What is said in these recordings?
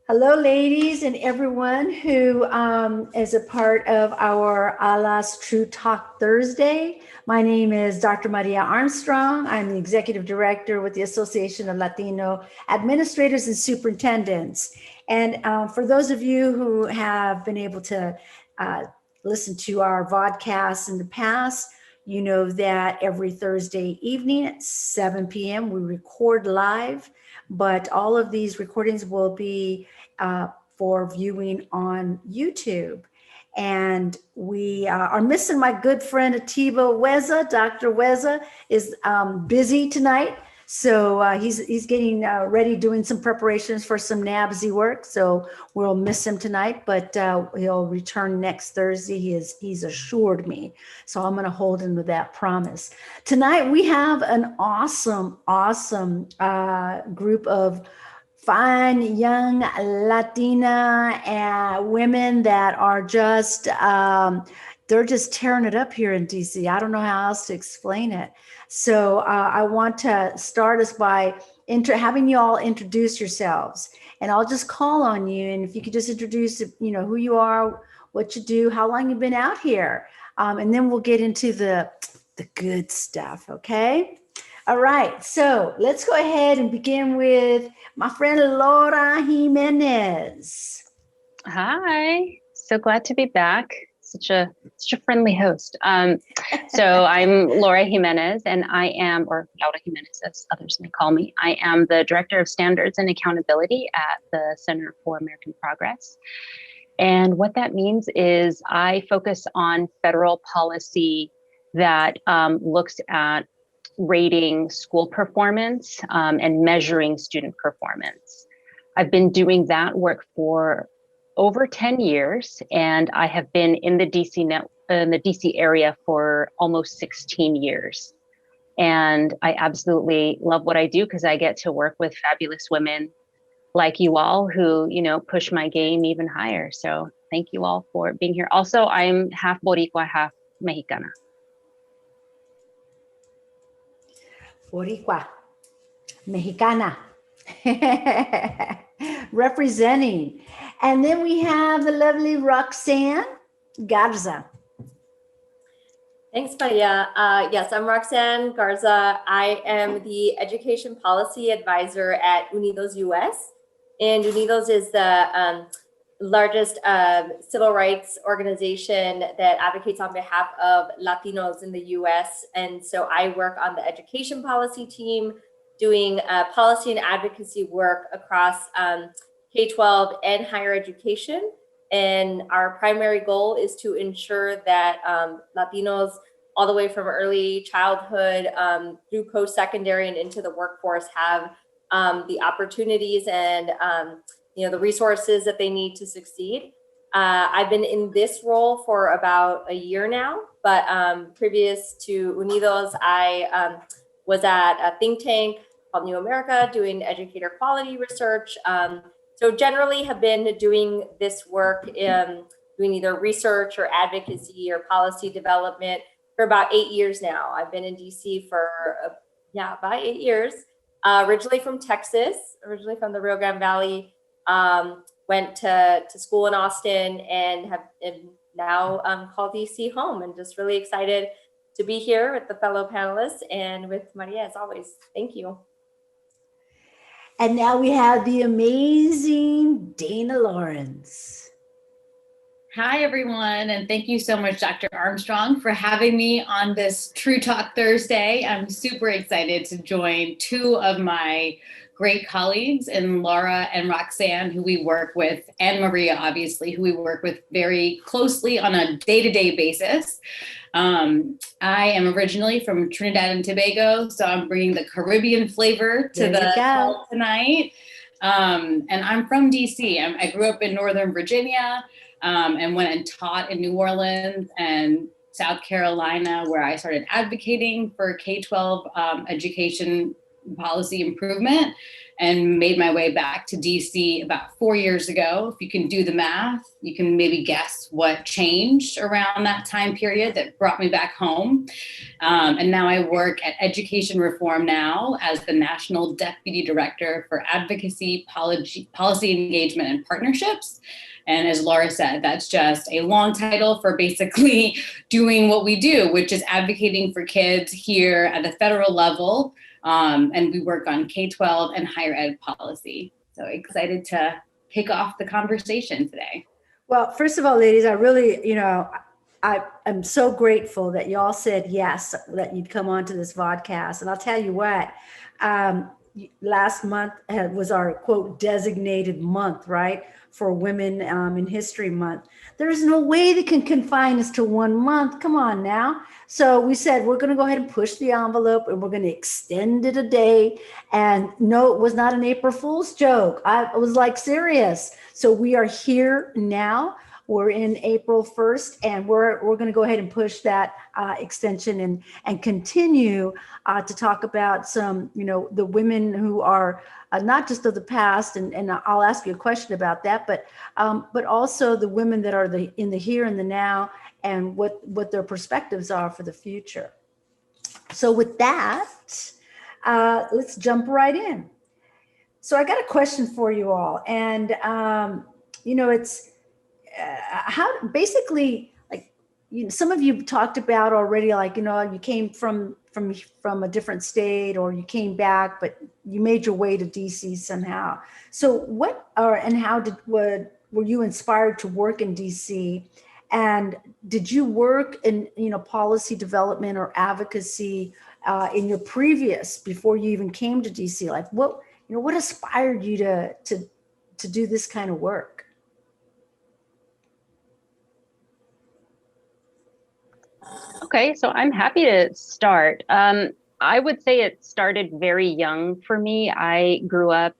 Hello, ladies, and everyone who is a part of our Alas True Talk Thursday. My name is Dr. Maria Armstrong. I'm the Executive Director with the Association of Latino Administrators and Superintendents. And for those of you who have been able to listen to our vodcasts in the past, you know that every Thursday evening at 7 p.m. we record live, but all of these recordings will be for viewing on YouTube. And we are missing my good friend Atiba-Weza. Dr. Weza is busy tonight. So he's getting ready, doing some preparations for some NABSE work. So we'll miss him tonight, but he'll return next Thursday. He's assured me. So I'm going to hold him to that promise. Tonight we have an awesome group of fine young Latina women that are just they're just tearing it up here in DC. I don't know how else to explain it. So I want to start us by having you all introduce yourselves, and I'll just call on you. And if you could just introduce, who you are, what you do, how long you've been out here, and then we'll get into the good stuff. Okay. All right. So let's go ahead and begin with my friend Laura Jimenez. Hi, so glad to be back. Such a friendly host. So I'm Laura Jimenez, and I am, or Laura Jimenez as others may call me, I am the Director of Standards and Accountability at the Center for American Progress. And what that means is I focus on federal policy that looks at rating school performance and measuring student performance. I've been doing that work for over 10 years, and I have been in the DC area for almost 16 years. And I absolutely love what I do because I get to work with fabulous women like you all who, push my game even higher. So thank you all for being here. Also, I'm half Boricua, half Mexicana. Boricua, Mexicana, representing. And then we have the lovely Roxanne Garza. Thanks, Maria. Yes, I'm Roxanne Garza. I am the Education Policy Advisor at Unidos US. And Unidos is the largest civil rights organization that advocates on behalf of Latinos in the US. And so I work on the education policy team, doing policy and advocacy work across K-12 and higher education. And our primary goal is to ensure that Latinos all the way from early childhood through post-secondary and into the workforce have the opportunities and the resources that they need to succeed. I've been in this role for about a year now, but previous to Unidos, I was at a think tank called New America doing educator quality research. So generally have been doing this work doing either research or advocacy or policy development for about 8 years now. I've been in DC for about 8 years. Originally from Texas, originally from the Rio Grande Valley. Went to school in Austin and have now called DC home, and just really excited to be here with the fellow panelists and with Maria as always. Thank you. And now we have the amazing Dana Lawrence. Hi, everyone, and thank you so much, Dr. Armstrong, for having me on this True Talk Thursday. I'm super excited to join two of my great colleagues in Laura and Roxanne, who we work with, and Maria, obviously, who we work with very closely on a day-to-day basis. I am originally from Trinidad and Tobago, so I'm bringing the Caribbean flavor to the call tonight. And I'm from DC. I grew up in Northern Virginia and went and taught in New Orleans and South Carolina, where I started advocating for K-12 education policy improvement, and made my way back to DC about 4 years ago. If you can do the math, you can maybe guess what changed around that time period that brought me back home. And now I work at Education Reform Now as the National Deputy Director for Advocacy, Policy Engagement, and Partnerships. And as Laura said, that's just a long title for basically doing what we do, which is advocating for kids here at the federal level. And we work on K-12 and higher ed policy. So excited to kick off the conversation today. Well, first of all, ladies, I really, I'm so grateful that y'all said yes, that you'd come onto this podcast. And I'll tell you what, last month was our quote designated month, right, for Women in History Month. There's no way they can confine us to 1 month. Come on now. So we said, we're going to go ahead and push the envelope and we're going to extend it a day. And no, it was not an April Fool's joke. I was like serious. So we are here now. We're in April 1st, and we're going to go ahead and push that extension and continue to talk about some, the women who are not just of the past, and I'll ask you a question about that, but also the women that are in the here and the now, and what their perspectives are for the future. So with that, let's jump right in. So I got a question for you all, and it's how basically, like, some of you talked about already, like, you came from a different state, or you came back, but you made your way to DC somehow. So how were you inspired to work in DC? And did you work in, policy development or advocacy in your before you even came to DC? Like, what inspired you to do this kind of work? Okay, so I'm happy to start. I would say it started very young for me. I grew up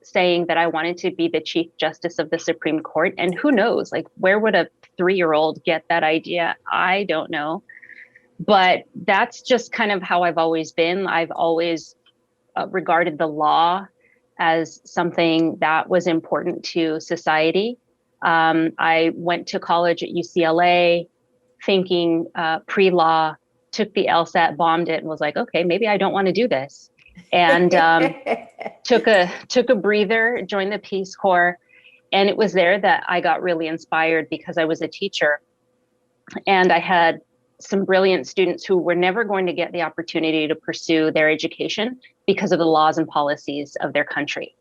saying that I wanted to be the Chief Justice of the Supreme Court. And who knows, like, where would a 3-year-old get that idea? I don't know. But that's just kind of how I've always been. I've always regarded the law as something that was important to society. I went to college at UCLA thinking pre-law, took the LSAT, bombed it, and was like, okay, maybe I don't want to do this. And took a breather, joined the Peace Corps. And it was there that I got really inspired, because I was a teacher and I had some brilliant students who were never going to get the opportunity to pursue their education because of the laws and policies of their country.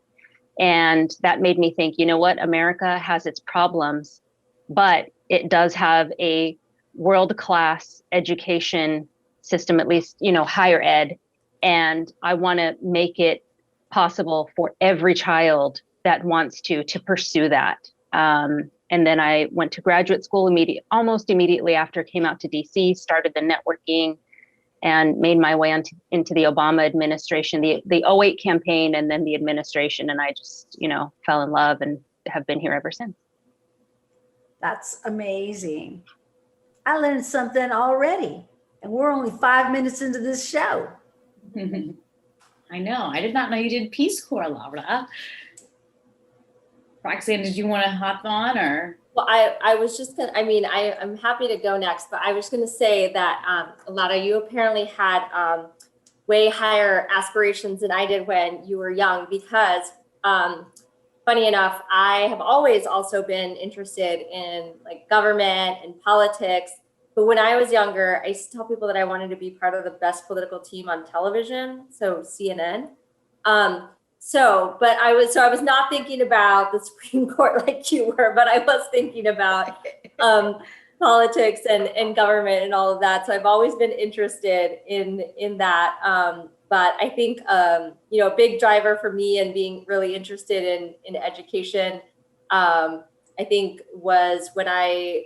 And that made me think, what, America has its problems, but it does have a world-class education system, at least, higher ed. And I want to make it possible for every child that wants to pursue that. And then I went to graduate school almost immediately after, came out to DC, started the networking, and made my way into the Obama administration, the 2008 campaign, and then the administration. And I just, fell in love and have been here ever since. That's amazing. I learned something already, and we're only 5 minutes into this show. I know. I did not know you did Peace Corps, Laura. Roxanne, did you want to hop on, or? Well, I was just gonna, I'm happy to go next, but I was going to say that Laura, you apparently had way higher aspirations than I did when you were young, because funny enough, I have always also been interested in, like, government and politics. But when I was younger, I used to tell people that I wanted to be part of the best political team on television, so CNN. But I was not thinking about the Supreme Court like you were, but I was thinking about politics and government and all of that. So I've always been interested in that. But I think, a big driver for me and being really interested in education, I think was when I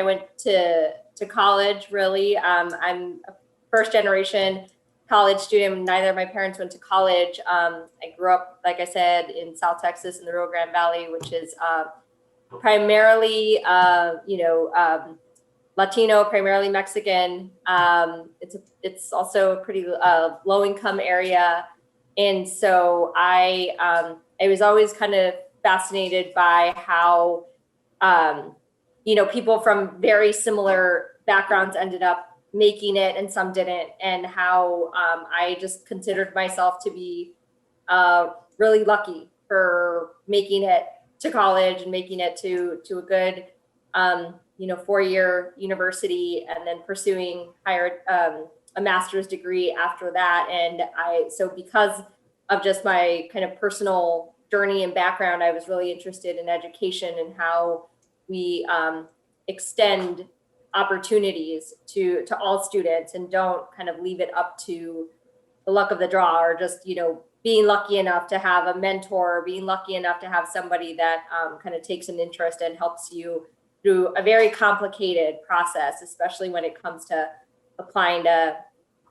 went to college, really. I'm a first generation college student. Neither of my parents went to college. I grew up, like I said, in South Texas in the Rio Grande Valley, which is primarily, Latino, primarily Mexican. It's also a pretty low income area. And so I was always kind of fascinated by how, people from very similar backgrounds ended up making it and some didn't, and how I just considered myself to be really lucky for making it to college and making it to a good, 4-year university, and then pursuing a master's degree after that. And so because of just my kind of personal journey and background, I was really interested in education and how we extend opportunities to all students and don't kind of leave it up to the luck of the draw, or just, being lucky enough to have a mentor, being lucky enough to have somebody that kind of takes an interest and helps you through a very complicated process, especially when it comes to applying to,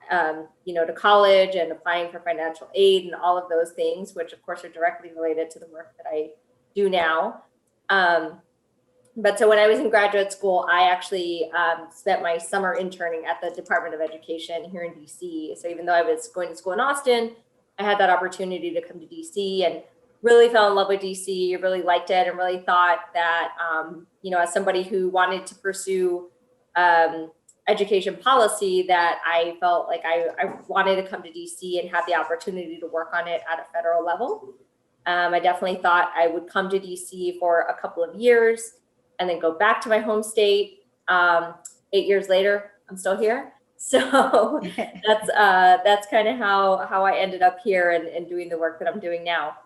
to college and applying for financial aid and all of those things, which of course are directly related to the work that I do now. But so when I was in graduate school, I actually spent my summer interning at the Department of Education here in DC. So even though I was going to school in Austin, I had that opportunity to come to DC and really fell in love with DC, really liked it, and really thought that, as somebody who wanted to pursue education policy, that I felt like I wanted to come to DC and have the opportunity to work on it at a federal level. I definitely thought I would come to DC for a couple of years and then go back to my home state. 8 years later, I'm still here. So that's kind of how I ended up here and doing the work that I'm doing now.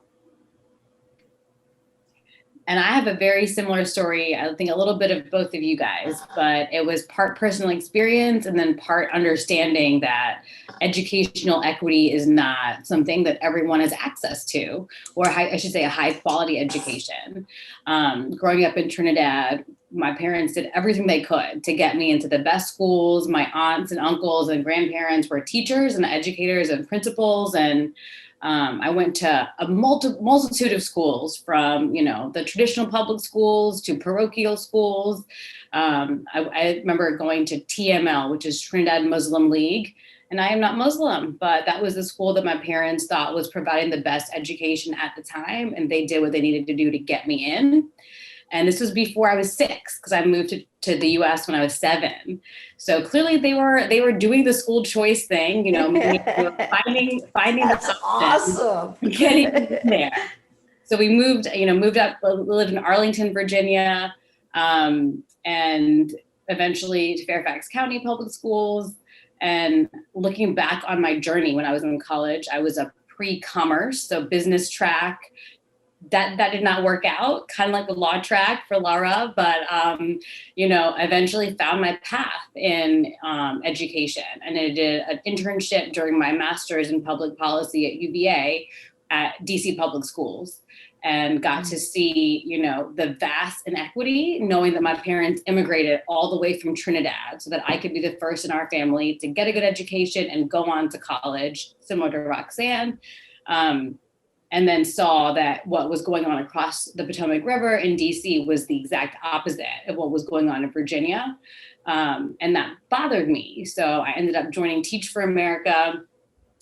And I have a very similar story, I think a little bit of both of you guys, but it was part personal experience and then part understanding that educational equity is not something that everyone has access to, or I should say a high quality education. Growing up in Trinidad, my parents did everything they could to get me into the best schools. My aunts and uncles and grandparents were teachers and educators and principals, and I went to a multitude of schools, from, the traditional public schools to parochial schools. I remember going to TML, which is Trinidad Muslim League, and I am not Muslim, but that was the school that my parents thought was providing the best education at the time, and they did what they needed to do to get me in. And this was before I was 6, because I moved to the U.S. when I was 7. So clearly they were doing the school choice thing, finding That's the awesome. getting in there. So we moved up, lived in Arlington, Virginia, and eventually to Fairfax County Public Schools. And looking back on my journey when I was in college, I was a pre-commerce, so business track. That did not work out, kind of like the law track for Laura, but, eventually found my path in education. And I did an internship during my master's in public policy at UVA at DC Public Schools, and got to see, the vast inequity, knowing that my parents immigrated all the way from Trinidad so that I could be the first in our family to get a good education and go on to college, similar to Roxanne. And then saw that what was going on across the Potomac River in DC was the exact opposite of what was going on in Virginia. And that bothered me. So I ended up joining Teach for America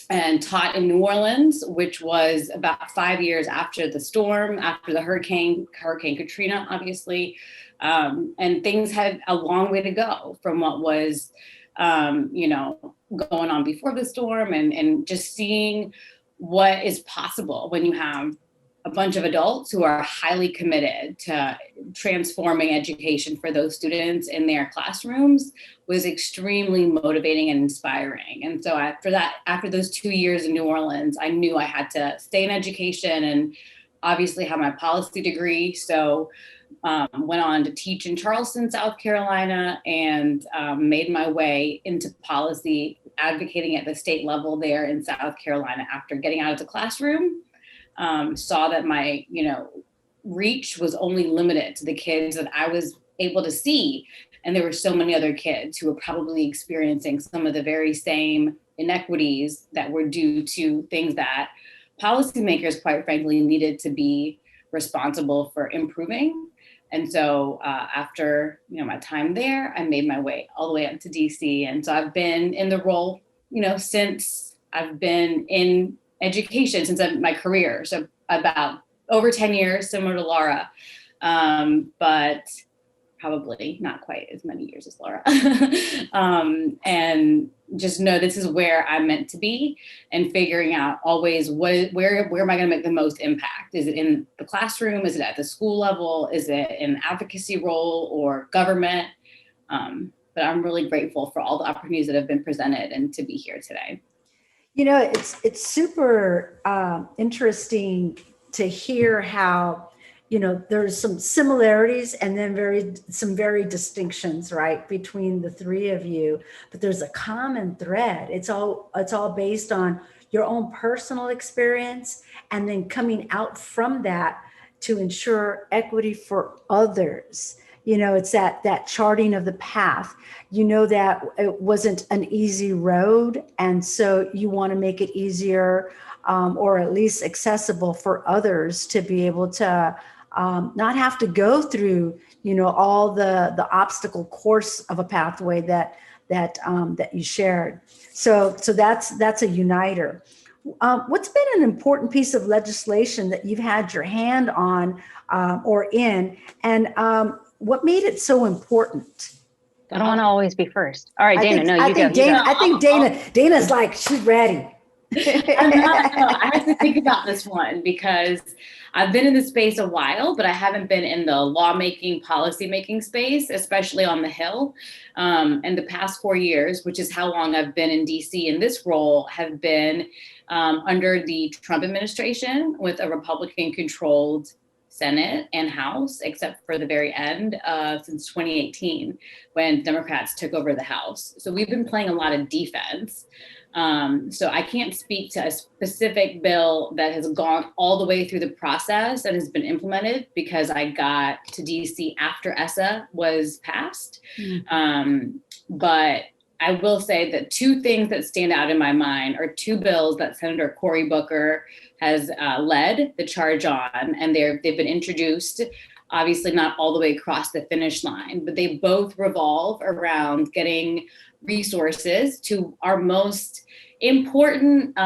and taught in New Orleans, which was about 5 years after the storm, after the Hurricane Katrina, obviously. And things had a long way to go from what was, going on before the storm, and just seeing what is possible when you have a bunch of adults who are highly committed to transforming education for those students in their classrooms was extremely motivating and inspiring. And so after those 2 years in New Orleans, I knew I had to stay in education and obviously have my policy degree. So went on to teach in Charleston, South Carolina, and made my way into policy, advocating at the state level there in South Carolina after getting out of the classroom. Saw that my, reach was only limited to the kids that I was able to see. And there were so many other kids who were probably experiencing some of the very same inequities that were due to things that policymakers, quite frankly, needed to be responsible for improving. And so after, my time there, I made my way all the way up to DC. And so I've been in the role, since I've been in education since my career. So about over 10 years, similar to Laura, but probably not quite as many years as Laura. And just know this is where I'm meant to be, and figuring out always where am I going to make the most impact? Is it in the classroom? Is it at the school level? Is it in advocacy role or government? But I'm really grateful for all the opportunities that have been presented and to be here today. You know, it's super interesting to hear how, you know, there's some similarities and then some very distinctions, right, between the three of you. But there's a common thread. It's all based on your own personal experience, and then coming out from that to ensure equity for others. You know, it's that charting of the path. You know that it wasn't an easy road, and so you want to make it easier, or at least accessible for others to be able to not have to go through, you know, all the obstacle course of a pathway that you shared. So that's a uniter. What's been an important piece of legislation that you've had your hand on or in, and what made it so important? I don't want to always be first. All right, Dana, I think Dana's like, she's ready. I have to think about this one because I've been in this space a while, but I haven't been in the lawmaking, policymaking space, especially on the Hill. And the past 4 years, which is how long I've been in DC in this role, have been under the Trump administration with a Republican-controlled Senate and House, except for the very end since 2018, when Democrats took over the House. So we've been playing a lot of defense. So I can't speak to a specific bill that has gone all the way through the process and has been implemented, because I got to DC after ESSA was passed. But I will say that two things that stand out in my mind are two bills that Senator Cory Booker has led the charge on, and they've been introduced, obviously not all the way across the finish line, but they both revolve around getting resources to our most important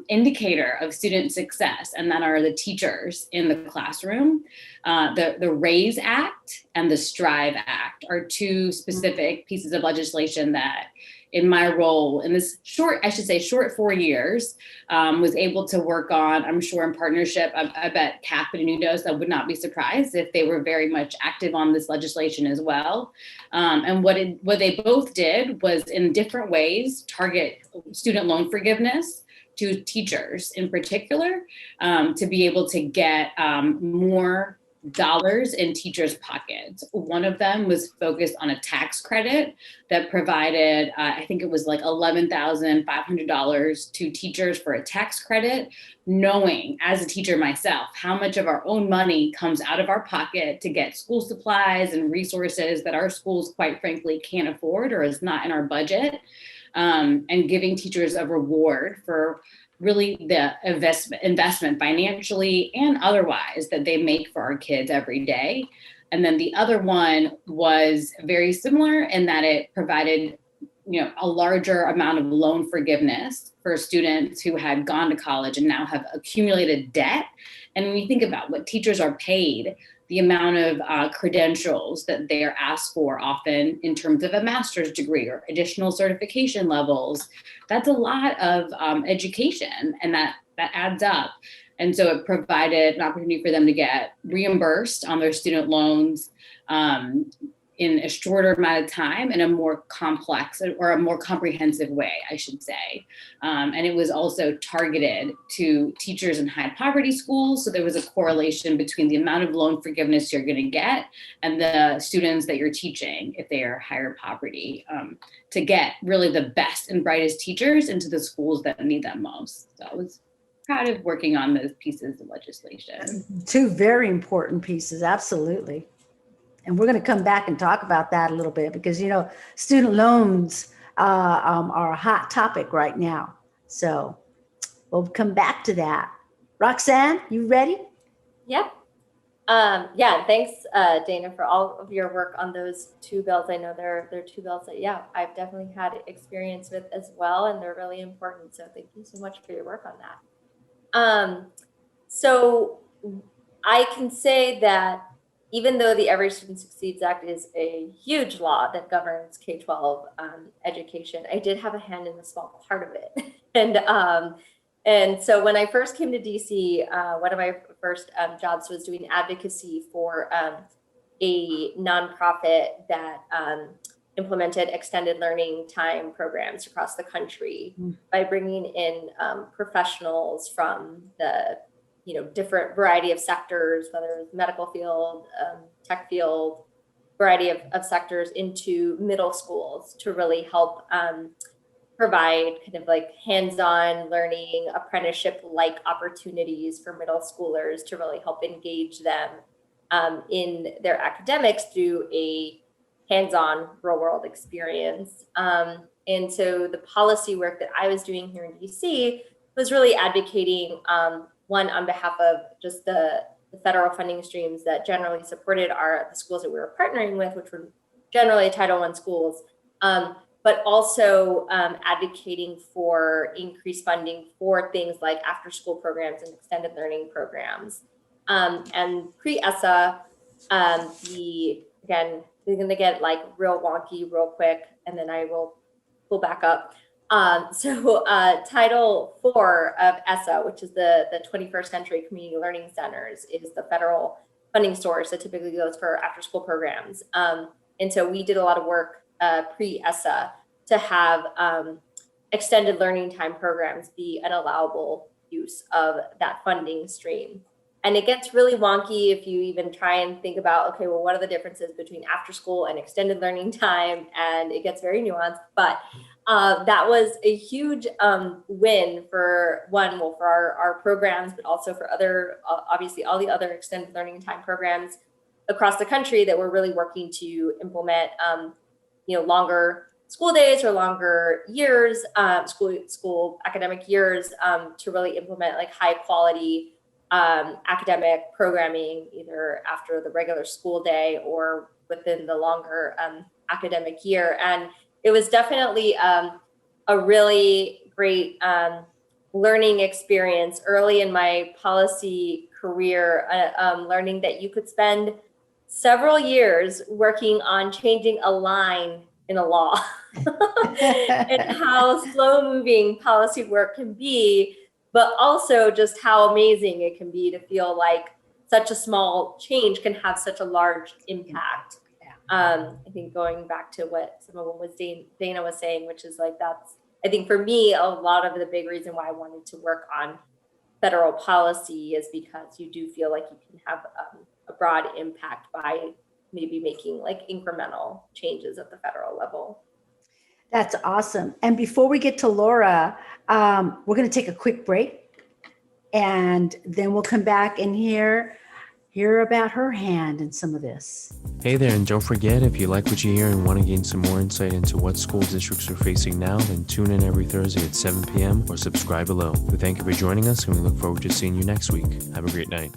indicator of student success, and that are the teachers in the classroom. The RAISE Act and the STRIVE Act are two specific pieces of legislation that, in my role in this short 4 years, was able to work on, I'm sure in partnership. I bet CAP and Unidos, I would not be surprised if they were very much active on this legislation as well. And what they both did was, in different ways, target student loan forgiveness to teachers in particular, to be able to get more dollars in teachers' pockets. One of them was focused on a tax credit that provided, I think it was like $11,500 to teachers for a tax credit, knowing as a teacher myself how much of our own money comes out of our pocket to get school supplies and resources that our schools, quite frankly, can't afford or is not in our budget, and giving teachers a reward for really the investment financially and otherwise that they make for our kids every day. And then the other one was very similar in that it provided, you know, a larger amount of loan forgiveness for students who had gone to college and now have accumulated debt. And when you think about what teachers are paid, the amount of credentials that they are asked for, often in terms of a master's degree or additional certification levels, that's a lot of education, and that adds up. And so it provided an opportunity for them to get reimbursed on their student loans in a shorter amount of time, in a more complex or a more comprehensive way, I should say. And it was also targeted to teachers in high poverty schools. So there was a correlation between the amount of loan forgiveness you're going to get and the students that you're teaching, if they are higher poverty, to get really the best and brightest teachers into the schools that need them most. So I was proud of working on those pieces of legislation. Two very important pieces, absolutely. And we're going to come back and talk about that a little bit, because, you know, student loans are a hot topic right now. So we'll come back to that. Roxanne, you ready? Yep. Yeah, thanks, Dana, for all of your work on those two bills. I know they're two bills that, yeah, I've definitely had experience with as well, and they're really important. So thank you so much for your work on that. So I can say that even though the Every Student Succeeds Act is a huge law that governs K-12 education, I did have a hand in a small part of it. And so when I first came to DC, one of my first jobs was doing advocacy for a nonprofit that implemented extended learning time programs across the country by bringing in professionals from the different variety of sectors, whether it's medical field, tech field, variety of sectors into middle schools to really help provide kind of like hands-on learning, apprenticeship-like opportunities for middle schoolers to really help engage them in their academics through a hands-on real-world experience. And so the policy work that I was doing here in DC was really advocating one, on behalf of just the federal funding streams that generally supported the schools that we were partnering with, which were generally Title I schools, but also advocating for increased funding for things like after-school programs and extended learning programs. And pre-ESSA, again, we're going to get like real wonky real quick, and then I will pull back up. Title IV of ESSA, which is the 21st Century Community Learning Centers, is the federal funding source that typically goes for after-school programs. And so we did a lot of work pre-ESSA to have extended learning time programs be an allowable use of that funding stream. And it gets really wonky if you even try and think about, okay, well, what are the differences between after school and extended learning time? And it gets very nuanced, but that was a huge win for for our programs, but also for other, obviously all the other extended learning time programs across the country that were really working to implement, longer school days or longer years, school academic years, to really implement like high quality academic programming, either after the regular school day or within the longer academic year. And it was definitely a really great learning experience early in my policy career, learning that you could spend several years working on changing a line in a law and how slow moving policy work can be, but also just how amazing it can be to feel like such a small change can have such a large impact. I think going back to what some of what Dana was saying, which is like, I think for me, a lot of the big reason why I wanted to work on federal policy is because you do feel like you can have a broad impact by maybe making like incremental changes at the federal level. That's awesome. And before we get to Laura, we're going to take a quick break, and then we'll come back and hear about her hand in some of this. Hey there, and don't forget, if you like what you hear and want to gain some more insight into what school districts are facing now, then tune in every Thursday at 7 p.m. or subscribe below. We thank you for joining us, and we look forward to seeing you next week. Have a great night.